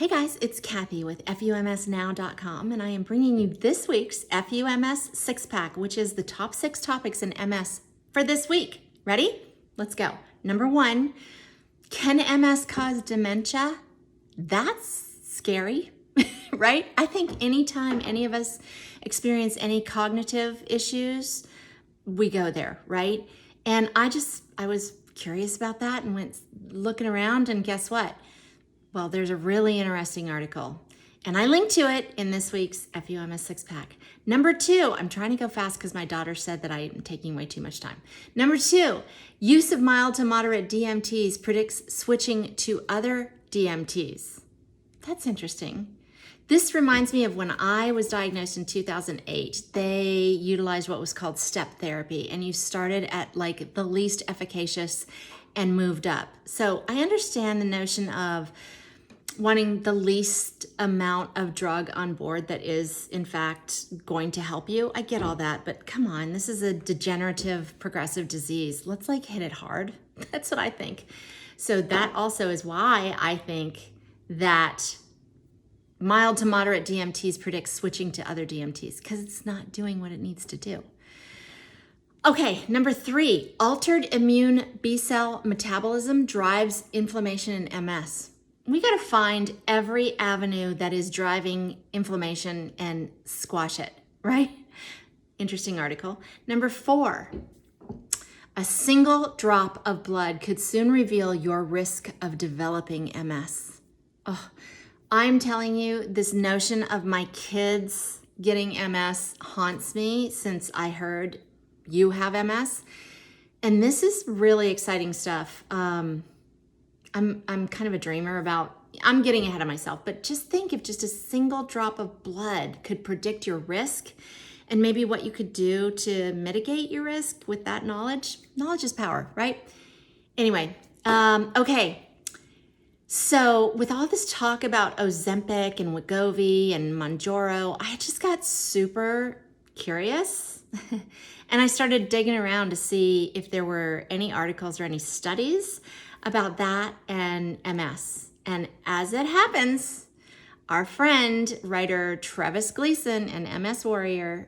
Hey guys, it's Kathy with FUMSnow.com, and I am bringing you this week's FUMS 6-pack, which is the top 6 topics in MS for this week. Ready? Let's go. Number 1, can MS cause dementia? That's scary, right? I think anytime any of us experience any cognitive issues, we go there, right? And I was curious about that and went looking around, and guess what? Well, there's a really interesting article, and I linked to it in this week's FUMS 6-pack. Number 2, I'm trying to go fast because my daughter said that I'm taking way too much time. Number 2, use of mild to moderate DMTs predicts switching to other DMTs. That's interesting. This reminds me of when I was diagnosed in 2008. They utilized what was called step therapy, and you started at like the least efficacious and moved up. So I understand the notion of wanting the least amount of drug on board that is in fact going to help you. I get all that, but come on, this is a degenerative progressive disease. Let's like hit it hard. That's what I think. So that also is why I think that mild to moderate DMTs predicts switching to other DMTs, because it's not doing what it needs to do. Okay, number 3, altered immune B-cell metabolism drives inflammation in MS. We got to find every avenue that is driving inflammation and squash it, right? Interesting article. Number 4, a single drop of blood could soon reveal your risk of developing MS. Oh, I'm telling you, this notion of my kids getting MS haunts me since I heard you have MS. And this is really exciting stuff. I'm kind of a dreamer about, I'm getting ahead of myself, but just think if just a single drop of blood could predict your risk and maybe what you could do to mitigate your risk with that knowledge. Knowledge is power, right? Anyway, okay. So with all this talk about Ozempic and Wegovy and Mounjaro, I just got super curious and I started digging around to see if there were any articles or any studies about that and MS. And as it happens, our friend, writer Travis Gleason, an MS warrior,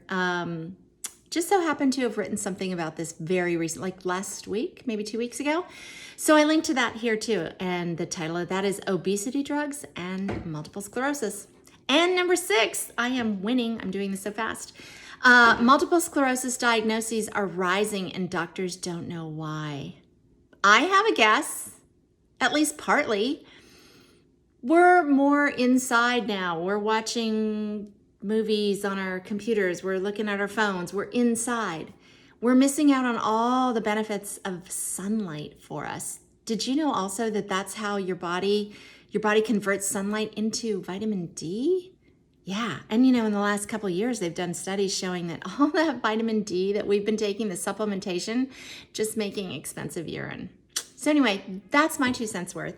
just so happened to have written something about this very recent, like last week, maybe 2 weeks ago. So I linked to that here too. And the title of that is Obesity Drugs and Multiple Sclerosis. And number 6, I am winning. I'm doing this so fast. Multiple sclerosis diagnoses are rising and doctors don't know why. I have a guess, at least partly. We're more inside now. We're watching movies on our computers. We're looking at our phones. We're inside. We're missing out on all the benefits of sunlight for us. Did you know also that that's how your body converts sunlight into vitamin D? Yeah, and you know, in the last couple of years, they've done studies showing that all that vitamin D that we've been taking, the supplementation, just making expensive urine. So anyway, that's my 2 cents worth.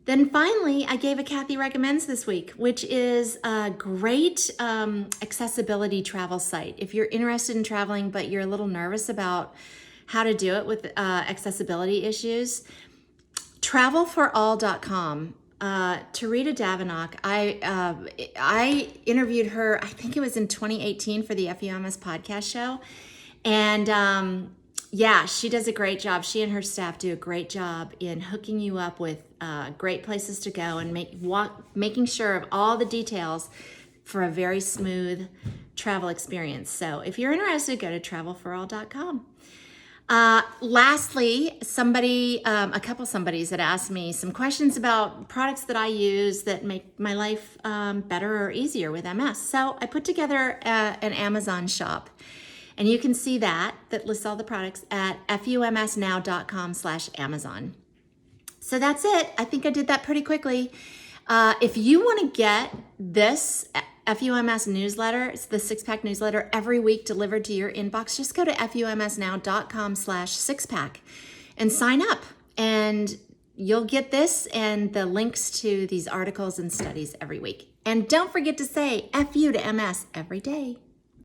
Then finally, I gave a Kathy Recommends this week, which is a great accessibility travel site. If you're interested in traveling, but you're a little nervous about how to do it with accessibility issues, travelforall.com. Terita Davenok, I interviewed her, I think it was in 2018 for the FUMS podcast show. And yeah, she does a great job. She and her staff do a great job in hooking you up with great places to go and making sure of all the details for a very smooth travel experience. So if you're interested, go to travelforall.com. Lastly, a couple somebodies had asked me some questions about products that I use that make my life better or easier with MS. So I put together an Amazon shop, and you can see that lists all the products at FUMSnow.com/Amazon. So that's it. I think I did that pretty quickly. If you want to get this FUMS newsletter, it's the 6-pack newsletter every week delivered to your inbox, just go to FUMSnow.com/6-pack and sign up, and you'll get this and the links to these articles and studies every week. And don't forget to say FU to MS every day.